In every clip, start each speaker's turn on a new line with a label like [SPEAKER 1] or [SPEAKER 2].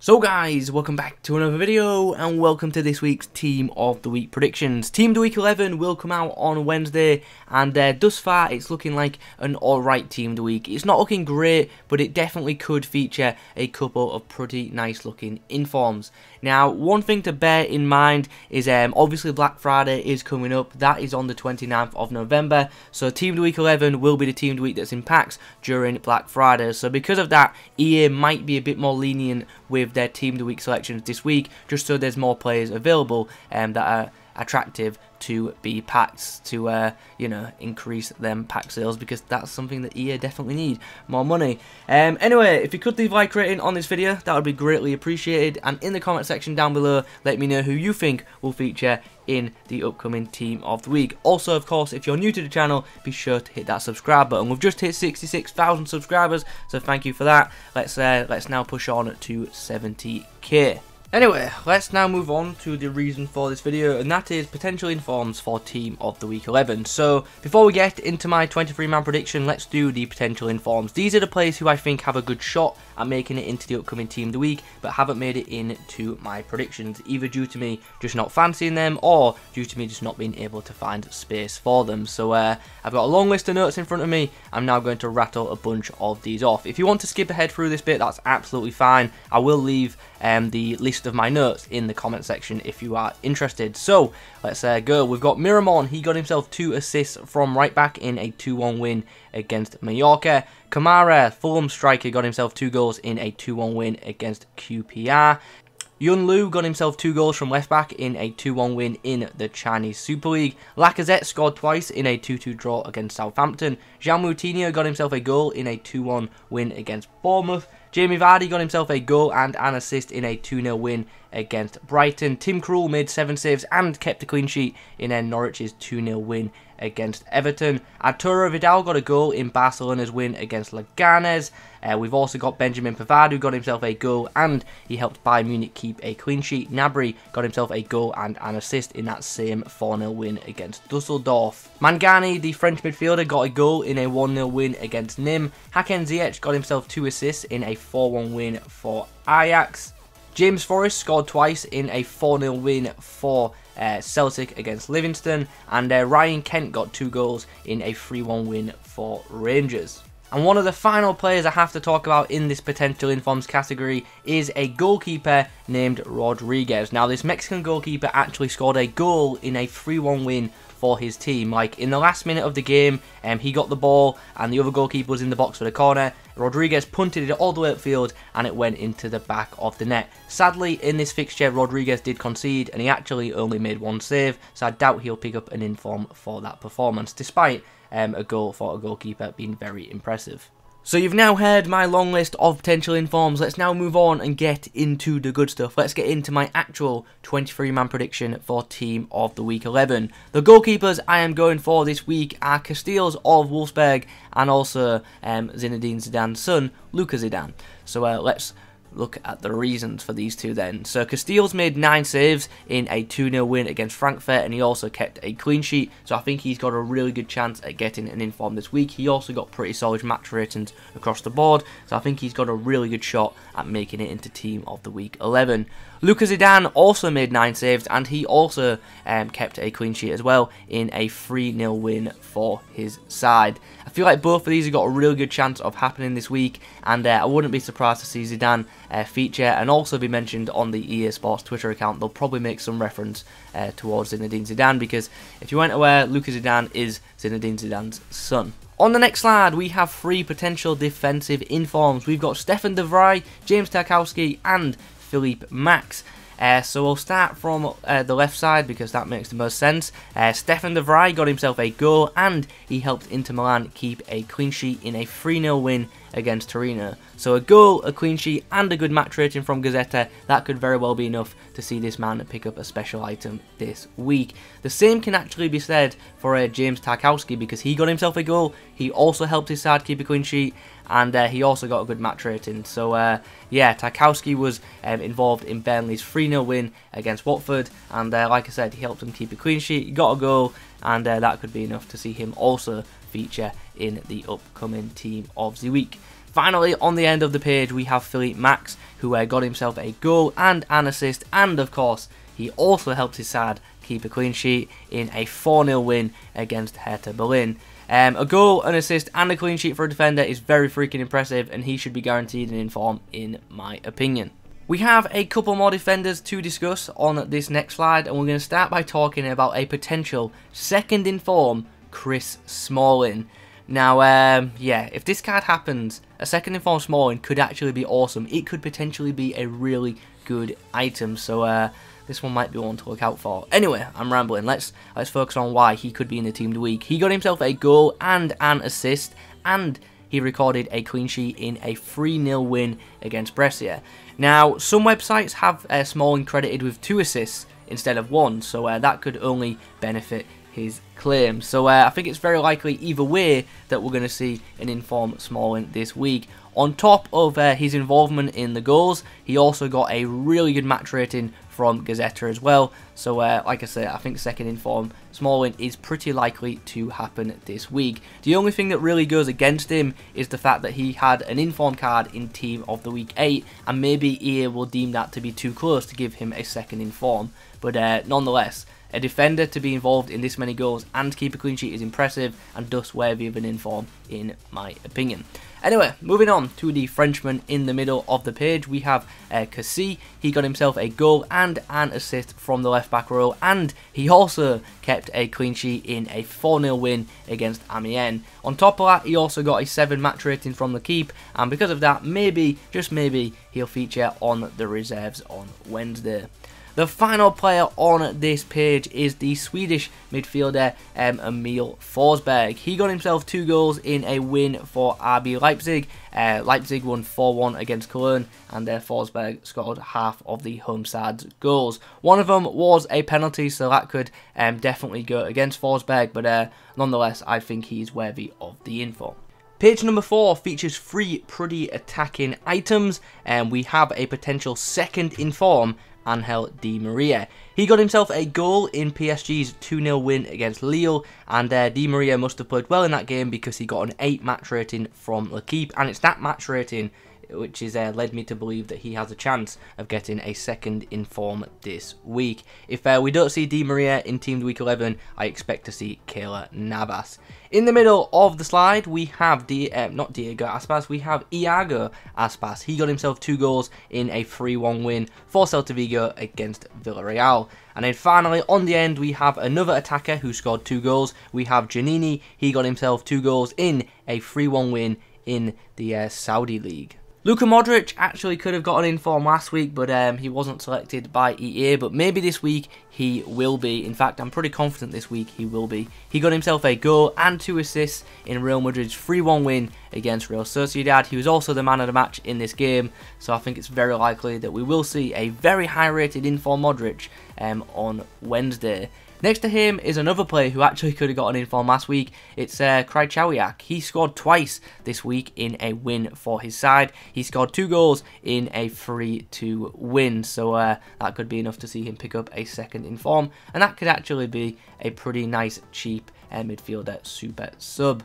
[SPEAKER 1] So guys, welcome back to another video and welcome to this week's Team of the Week predictions. Team of the Week 11 will come out on Wednesday and thus far it's looking like an alright Team of the Week. It's not looking great, but it definitely could feature a couple of pretty nice looking informs. Now, one thing to bear in mind is obviously Black Friday is coming up. That is on the 29th of November. So Team of the Week 11 will be the Team of the Week that's in packs during Black Friday. So because of that, EA might be a bit more lenient with their Team of the Week selections this week, just so there's more players available that are attractive to be packs to you know, increase them pack sales, because that's something that EA definitely need more money. Anyway, if you could leave a like rating on this video, that would be greatly appreciated, and in the comment section down below let me know who you think will feature in the upcoming Team of the Week. Also, of course, if you're new to the channel, be sure to hit that subscribe button. We've just hit 66,000 subscribers, so thank you for that. Let's now push on to 70k. Anyway, let's now move on to the reason for this video, and that is potential informs for Team of the Week 11. So, before we get into my 23-man prediction, let's do the potential informs. These are the players who I think have a good shot at making it into the upcoming Team of the Week, but haven't made it into my predictions, either due to me just not fancying them, or due to me just not being able to find space for them. So, I've got a long list of notes in front of me. I'm now going to rattle a bunch of these off. If you want to skip ahead through this bit, that's absolutely fine. I will leave the list of my notes in the comment section if you are interested. So let's go. We've got Miramon. He got himself 2 assists from right back in a 2-1 win against Mallorca. Kamara, Fulham striker, got himself 2 goals in a 2-1 win against QPR. Yun Lu got himself 2 goals from left back in a 2-1 win in the Chinese Super League. Lacazette scored twice in a 2-2 draw against Southampton. João Moutinho got himself a goal in a 2-1 win against Bournemouth. Jamie Vardy got himself a goal and an assist in a 2-0 win against Brighton. Tim Krul made 7 saves and kept a clean sheet in Norwich's 2-0 win against Everton. Arturo Vidal got a goal in Barcelona's win against Leganes. We've also got Benjamin Pavard, who got himself a goal and he helped Bayern Munich keep a clean sheet. Gnabry got himself a goal and an assist in that same 4-0 win against Dusseldorf. Mangani, the French midfielder, got a goal in a 1-0 win against Nîmes. Hakan Ziyech got himself 2 assists in a 4-1 win for Ajax. James Forrest scored twice in a 4-0 win for Celtic against Livingston, and Ryan Kent got 2 goals in a 3-1 win for Rangers. And one of the final players I have to talk about in this potential informs category is a goalkeeper named Rodriguez. Now, this Mexican goalkeeper actually scored a goal in a 3-1 win for his team. Like, in the last minute of the game, he got the ball and the other goalkeeper was in the box for the corner. Rodriguez punted it all the way upfield and it went into the back of the net. Sadly, in this fixture, Rodriguez did concede and he actually only made 1 save, so I doubt he'll pick up an inform for that performance, despite a goal for a goalkeeper being very impressive. So you've now heard my long list of potential informs. Let's now move on and get into the good stuff. Let's get into my actual 23-man prediction for Team of the Week 11. The goalkeepers I am going for this week are Casteels of Wolfsburg and also Zinedine Zidane's son, Luka Zidane. So let's look at the reasons for these two then. So Casteels made 9 saves in a 2-0 win against Frankfurt, and he also kept a clean sheet, so I think he's got a really good chance at getting an inform this week. He also got pretty solid match ratings across the board, so I think he's got a really good shot at making it into Team of the Week 11. Luka Zidane also made 9 saves, and he also kept a clean sheet as well in a 3-0 win for his side. I feel like both of these have got a really good chance of happening this week, and I wouldn't be surprised to see Zidane feature and also be mentioned on the EA Sports Twitter account. They'll probably make some reference towards Zinedine Zidane, because if you weren't aware, Luka Zidane is Zinedine Zidane's son. On the next slide, we have 3 potential defensive informs. We've got Stefan de Vrij, James Tarkowski and Philippe Max. So we'll start from the left side because that makes the most sense. Stefan de Vrij got himself a goal and he helped Inter Milan keep a clean sheet in a 3-0 win against Torino. So a goal, a clean sheet and a good match rating from Gazzetta, that could very well be enough to see this man pick up a special item this week. The same can actually be said for James Tarkowski, because he got himself a goal, he also helped his side keep a clean sheet, and he also got a good match rating. So yeah, Tarkowski was involved in Burnley's 3-0 win against Watford, and like I said, he helped them keep a clean sheet, he got a goal, and that could be enough to see him also feature in the upcoming Team of the Week. Finally, on the end of the page, we have Philippe Max, who got himself a goal and an assist, and of course, he also helped his side keep a clean sheet in a 4-0 win against Hertha Berlin. A goal, an assist, and a clean sheet for a defender is very freaking impressive, and he should be guaranteed an inform, in my opinion. We have a couple more defenders to discuss on this next slide, and we're going to start by talking about a potential second in form, Chris Smalling. Now, yeah, if this card happens, a second in form Smalling could actually be awesome. It could potentially be a really good item, so this one might be one to look out for. Anyway, I'm rambling. Let's focus on why he could be in the team of the week. He got himself a goal and an assist, and he recorded a clean sheet in a 3-0 win against Brescia. Now, some websites have Smalling credited with 2 assists instead of 1, so that could only benefit his claim. So I think it's very likely either way that we're going to see an informed Smalling this week. On top of his involvement in the goals, he also got a really good match rating from Gazzetta as well. So like I say, I think second in form Smalling is pretty likely to happen this week. The only thing that really goes against him is the fact that he had an inform card in Team of the Week 8, and maybe EA will deem that to be too close to give him a second in form. But nonetheless, a defender to be involved in this many goals and keep a clean sheet is impressive, and thus worthy of an inform in my opinion. Anyway, moving on to the Frenchman in the middle of the page, we have Cassie. He got himself a goal and an assist from the left back row, and he also kept a clean sheet in a 4-0 win against Amiens. On top of that, he also got a 7 match rating from the keep, and because of that, maybe, just maybe, he'll feature on the reserves on Wednesday. The final player on this page is the Swedish midfielder Emil Forsberg. He got himself 2 goals in a win for RB Leipzig. Leipzig won 4-1 against Cologne, and Forsberg scored half of the home side's goals. One of them was a penalty, so that could definitely go against Forsberg, but nonetheless, I think he's worthy of the info. Page number 4 features 3 pretty attacking items, and we have a potential second in form, Angel Di Maria. He got himself a goal in PSG's 2-0 win against Lille, and Di Maria must have played well in that game because he got an 8 match rating from L'Équipe, and it's that match rating which has led me to believe that he has a chance of getting a second in form this week. If we don't see Di Maria in Team Week 11, I expect to see Keylor Navas. In the middle of the slide, we have not Diego Aspas, we have Iago Aspas. He got himself 2 goals in a 3-1 win for Celta Vigo against Villarreal. And then finally, on the end, we have another attacker who scored 2 goals. We have Giannini. He got himself 2 goals in a 3-1 win in the Saudi League. Luka Modric actually could have gotten in form last week, but he wasn't selected by EA, but maybe this week he will be. In fact, I'm pretty confident this week he will be. He got himself a goal and 2 assists in Real Madrid's 3-1 win against Real Sociedad. He was also the man of the match in this game, so I think it's very likely that we will see a very high rated inform Modric on Wednesday. Next to him is another player who actually could have gotten in form last week. It's Krychowiak. He scored twice this week in a win for his side. He scored 2 goals in a 3-2 win, so that could be enough to see him pick up a second in form, and that could actually be a pretty nice, cheap midfielder super sub.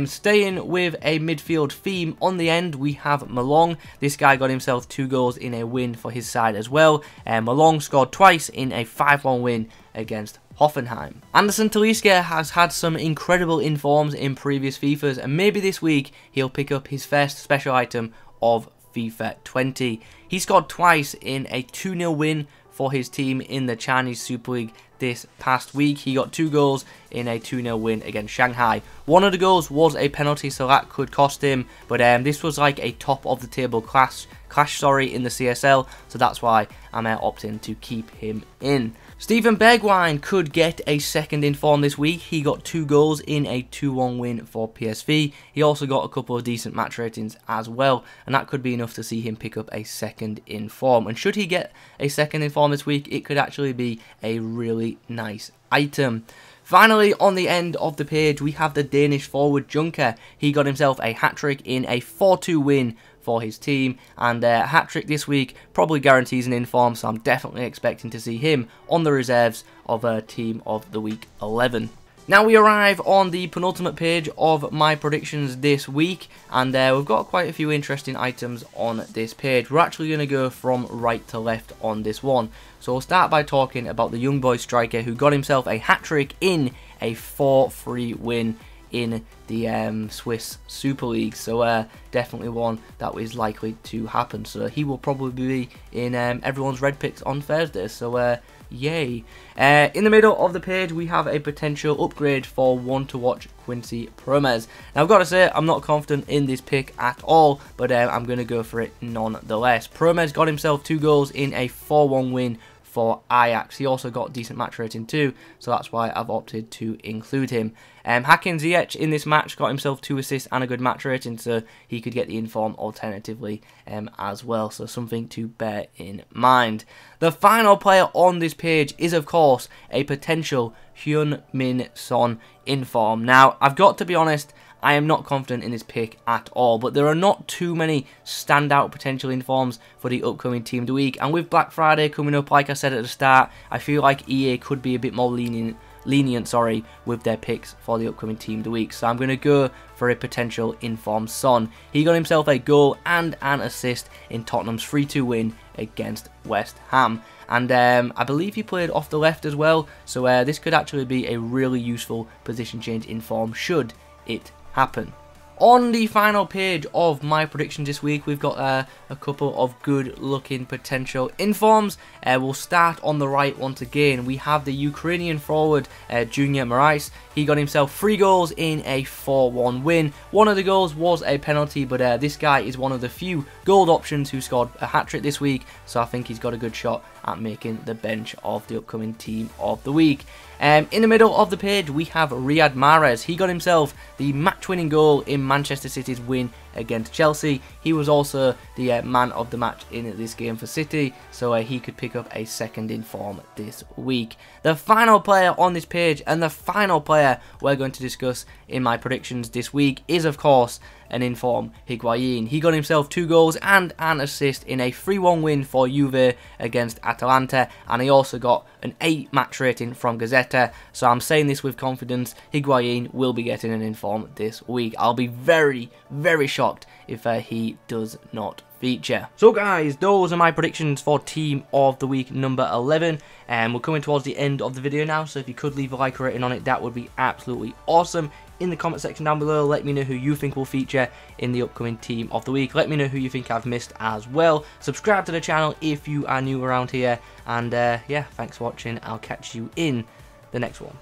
[SPEAKER 1] Staying with a midfield theme, on the end we have Malong. This guy got himself 2 goals in a win for his side as well. Malong scored twice in a 5-1 win against Hoffenheim. Anderson Talisca has had some incredible informs in previous FIFAs, and maybe this week he'll pick up his first special item of FIFA 20. He scored twice in a 2-0 win for his team in the Chinese Super League this past week. He got 2 goals in a 2-0 win against Shanghai. One of the goals was a penalty, so that could cost him, but this was like a top of the table clash in the CSL, so that's why I'm opting to keep him in. Steven Bergwijn could get a second in form this week. He got 2 goals in a 2-1 win for PSV. He also got a couple of decent match ratings as well, and that could be enough to see him pick up a second in form. And should he get a second in form this week, it could actually be a really nice item. Finally, on the end of the page, we have the Danish forward Junker. He got himself a hat-trick in a 4-2 win for his team, and a hat-trick this week probably guarantees an inform, so I'm definitely expecting to see him on the reserves of Team of the Week 11. Now we arrive on the penultimate page of my predictions this week, and we've got quite a few interesting items on this page. We're actually going to go from right to left on this one. So we'll start by talking about the young boy striker who got himself a hat-trick in a 4-3 win in the Swiss Super League. So definitely one that is likely to happen. So he will probably be in everyone's red picks on Thursday. So yay. In the middle of the page we have a potential upgrade for one to watch, Quincy Promes. Now I've got to say I'm not confident in this pick at all, but I'm going to go for it nonetheless. Promes got himself 2 goals in a 4-1 win for Ajax. He also got decent match rating too, so that's why I've opted to include him. Hakim Ziyech in this match got himself 2 assists and a good match rating, so he could get the inform alternatively as well, so something to bear in mind. The final player on this page is of course a potential Heung-min Son inform. Now I've got to be honest, I am not confident in this pick at all, but there are not too many standout potential informs for the upcoming Team of the Week, and with Black Friday coming up, like I said at the start, I feel like EA could be a bit more lenient with their picks for the upcoming Team of the Week. So I'm going to go for a potential informed Son. He got himself a goal and an assist in Tottenham's 3-2 win against West Ham. And I believe he played off the left as well, so this could actually be a really useful position change in form should it happen. On the final page of my predictions this week, we've got a couple of good looking potential informs. We'll start on the right once again. We have the Ukrainian forward Riyad Mahrez. He got himself 3 goals in a 4-1 win. One of the goals was a penalty, but this guy is one of the few gold options who scored a hat-trick this week, so I think he's got a good shot at making the bench of the upcoming Team of the Week. In the middle of the page we have Riyad Mahrez. He got himself the match-winning goal in Manchester City's win against Chelsea. He was also the man of the match in this game for City, so he could pick up a second inform this week. The final player on this page, and the final player we're going to discuss in my predictions this week, is of course an inform, Higuain. He got himself 2 goals and an assist in a 3-1 win for Juve against Atalanta, and he also got an 8 match rating from Gazzetta, so I'm saying this with confidence. Higuain will be getting an inform this week. I'll be very, very shocked if he does not feature. So guys, those are my predictions for Team of the Week number 11, and we're coming towards the end of the video now, so if you could leave a like rating on it, that would be absolutely awesome. In the comment section down below, let me know who you think will feature in the upcoming Team of the Week. Let me know who you think I've missed as well. Subscribe to the channel if you are new around here, and yeah, thanks for watching. I'll catch you in the next one.